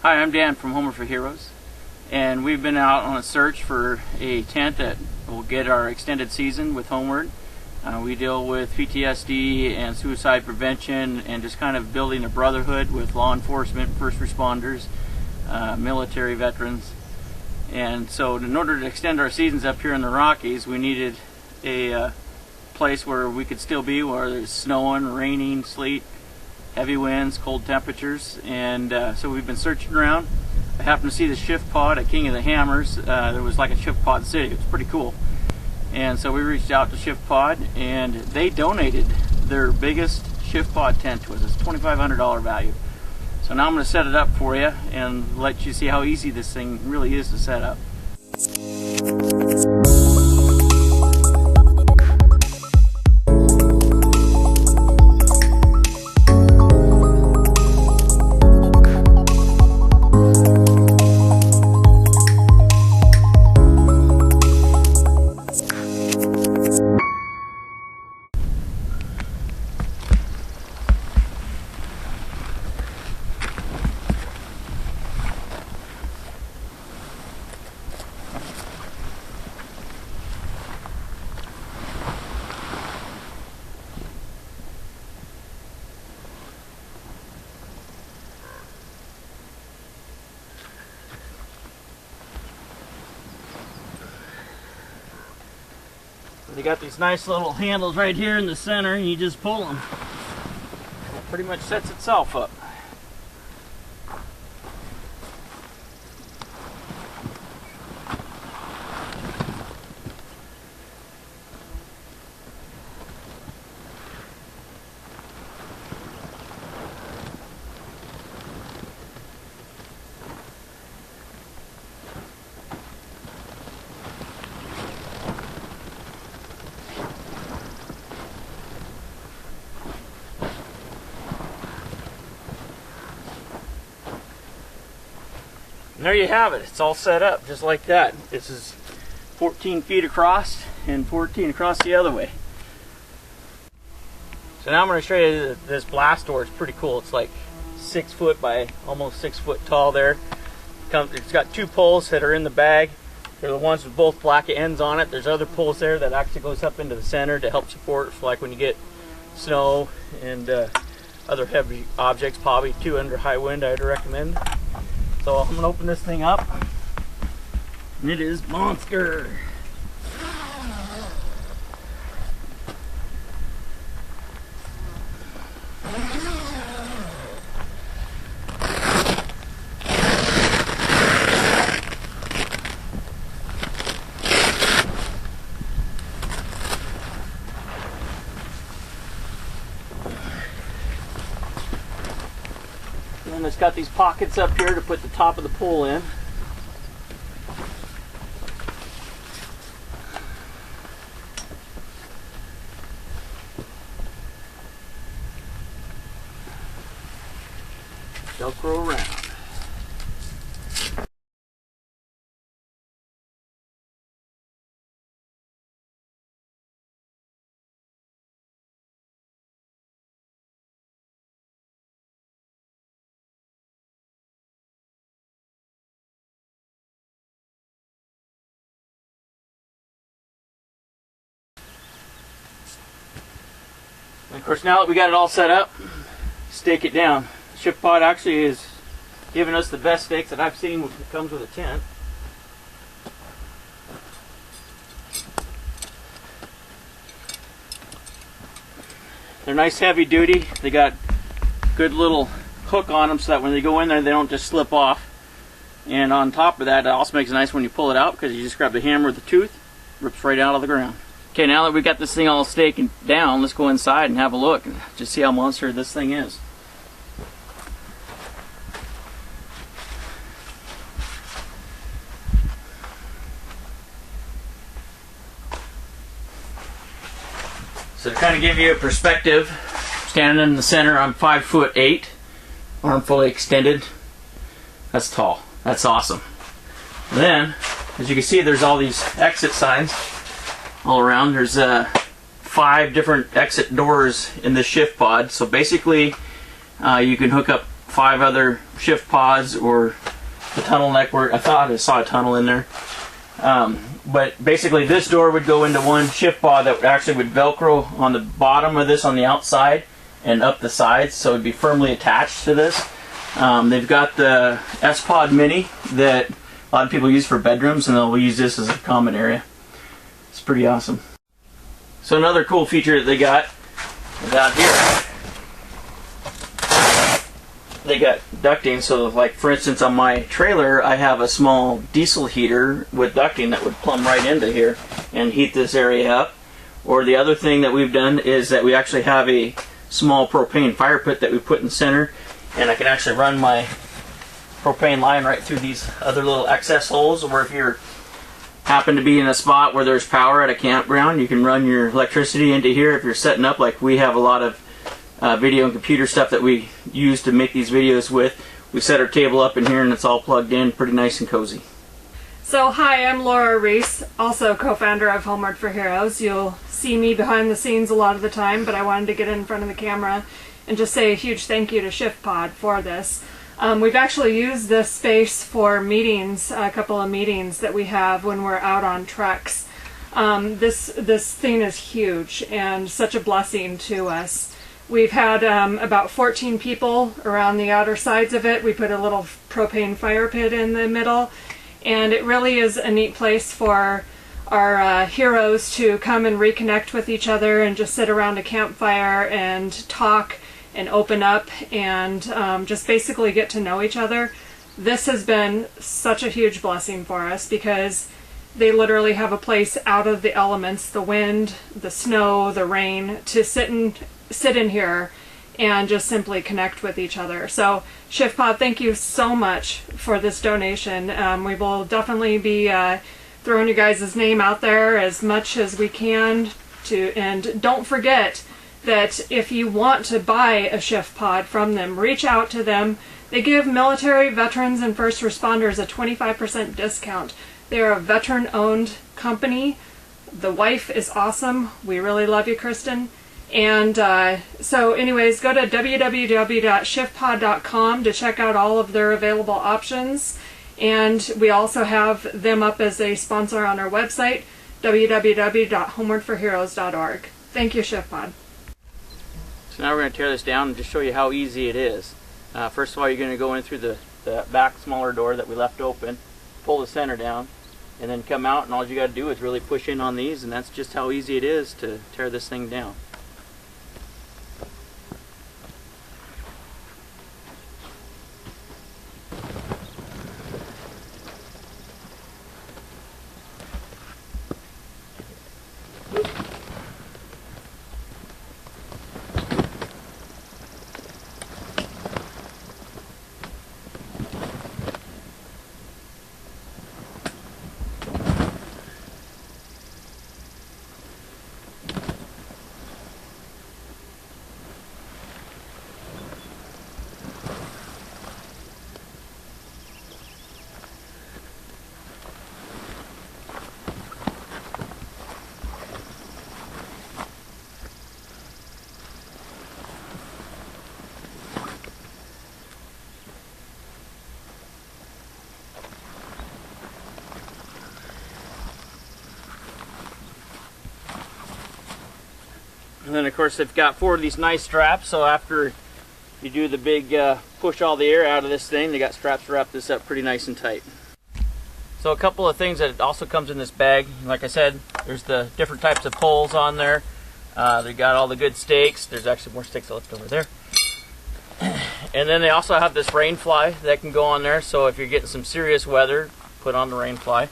Hi, I'm Dan from Homer for Heroes, and we've been out on a search for a tent that will get our extended season with Homeward. We deal with PTSD and suicide prevention and just kind of building a brotherhood with law enforcement, first responders, military veterans. And so in order to extend our seasons up here in the Rockies, we needed a place where we could still be, where there's snowing, raining, sleet, heavy winds, cold temperatures, and so we've been searching around. I happened to see the Shiftpod at King of the Hammers. There was like a Shiftpod city. It was pretty cool. And so we reached out to Shiftpod, and they donated their biggest Shiftpod tent to us. It's $2,500 value. So now I'm going to set it up for you and let you see how easy this thing really is to set up. They got these nice little handles right here in the center, and you just pull them. It pretty much sets itself up. And there you have it. It's all set up just like that. This is 14 feet across and 14 across the other way. So now I'm going to show you this blast door. It's pretty cool. It's like 6 foot by almost 6 foot tall there. It's got 2 poles that are in the bag. They're the ones with both black ends on it. There's other poles there that actually goes up into the center to help support for like when you get snow and other heavy objects, probably 2 under high wind I'd recommend. So I'm going to open this thing up, and it is monster. And it's got these pockets up here to put the top of the pole in. Velcro around. And of course, now that we got it all set up, stake it down. Shiftpod actually is giving us the best stakes that I've seen that comes with a tent. They're nice heavy duty. They got good little hook on them so that when they go in there they don't just slip off. And on top of that, it also makes it nice when you pull it out because you just grab the hammer with the tooth, rips right out of the ground. Okay, now that we got this thing all staked down, let's go inside and have a look and just see how monster this thing is. So to kind of give you a perspective, standing in the center, I'm 5'8", arm fully extended. That's tall. That's awesome. Then, as you can see, there's all these exit signs all around. There's 5 different exit doors in the Shiftpod. So basically, you can hook up 5 other shift pods or the tunnel neck where I thought I saw a tunnel in there. But basically this door would go into one shift pod that actually would Velcro on the bottom of this on the outside and up the sides, so it would be firmly attached to this. They've got the S-Pod Mini that a lot of people use for bedrooms, and they'll use this as a common area. It's pretty awesome. So another cool feature that they got is out here. They got ducting, so like for instance on my trailer I have a small diesel heater with ducting that would plumb right into here and heat this area up. Or the other thing that we've done is that we actually have a small propane fire pit that we put in the center, and I can actually run my propane line right through these other little access holes, where if you happen to be in a spot where there's power at a campground, you can run your electricity into here. If you're setting up, like we have a lot of video and computer stuff that we use to make these videos with, we set our table up in here and it's all plugged in, pretty nice and cozy. So hi, I'm Laura Reese, also co-founder of Homeward for Heroes. You'll see me behind the scenes a lot of the time, but I wanted to get in front of the camera and just say a huge thank you to Shiftpod for this. We've actually used this space for meetings, a couple of meetings that we have when we're out on treks. This thing is huge and such a blessing to us. We've had about 14 people around the outer sides of it. We put a little propane fire pit in the middle, and it really is a neat place for our heroes to come and reconnect with each other and just sit around a campfire and talk and open up and just basically get to know each other. This has been such a huge blessing for us because they literally have a place out of the elements, the wind, the snow, the rain, to sit in here and just simply connect with each other. So Shiftpod, thank you so much for this donation. We will definitely be throwing you guys' name out there as much as we can and don't forget that if you want to buy a Shiftpod from them, reach out to them. They give military, veterans, and first responders a 25% discount. They're a veteran-owned company. The wife is awesome. We really love you, Kristen. And so anyways, go to www.shiftpod.com to check out all of their available options. And we also have them up as a sponsor on our website, www.homewardforheroes.org. Thank you, Shiftpod. So now we're going to tear this down and just show you how easy it is. First of all, you're going to go in through the back smaller door that we left open, pull the center down, and then come out, and all you got to do is really push in on these, and that's just how easy it is to tear this thing down. And then of course they've got 4 of these nice straps, so after you do the big push all the air out of this thing, they got straps to wrap this up pretty nice and tight. So a couple of things that also comes in this bag, like I said, there's the different types of poles on there. They got all the good stakes. There's actually more stakes left over there. And then they also have this rain fly that can go on there, so if you're getting some serious weather, put on the rain fly.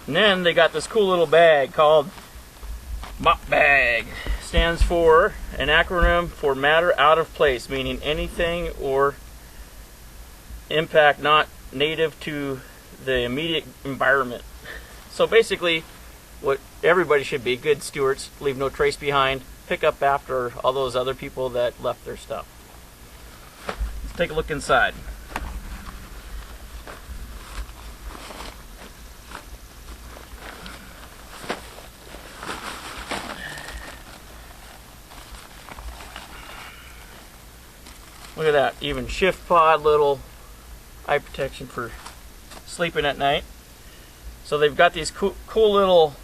And then they got this cool little bag called MOP bag. Stands for an acronym for matter out of place, meaning anything or impact not native to the immediate environment. So basically what everybody should be, good stewards, leave no trace behind, pick up after all those other people that left their stuff. Let's take a look inside. Look at that, even Shiftpod little eye protection for sleeping at night. So they've got these cool little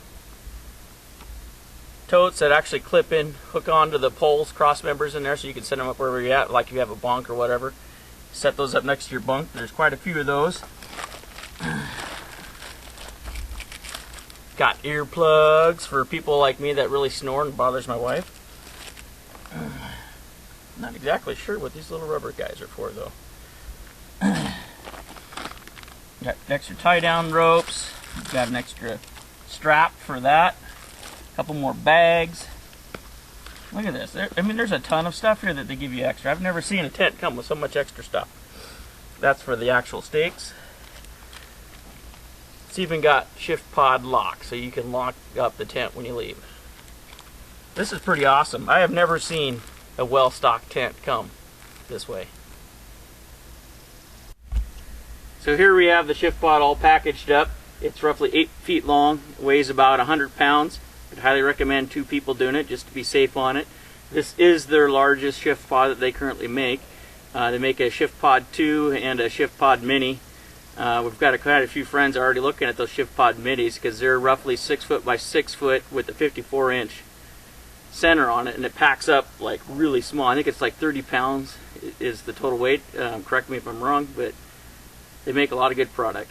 totes that actually clip in, hook onto the poles, cross members in there, so you can set them up wherever you're at, like if you have a bunk or whatever. Set those up next to your bunk. There's quite a few of those. Got earplugs for people like me that really snore and bothers my wife. Not exactly sure what these little rubber guys are for, though. Got extra tie-down ropes. Got an extra strap for that. A couple more bags. Look at this. I mean, there's a ton of stuff here that they give you extra. I've never seen a tent come with so much extra stuff. That's for the actual stakes. It's even got Shiftpod lock, so you can lock up the tent when you leave. This is pretty awesome. I have never seen a well-stocked tent come this way. So here we have the Shiftpod all packaged up. It's roughly 8 feet long, weighs about 100 pounds. I'd highly recommend 2 people doing it just to be safe on it. This is their largest Shiftpod that they currently make. They make a Shiftpod 2 and a Shiftpod Mini. We've got quite a few friends already looking at those Shiftpod Minis because they're roughly 6 foot by 6 foot with a 54-inch center on it, and it packs up like really small. I think it's like 30 pounds is the total weight. Correct me if I'm wrong, but they make a lot of good product.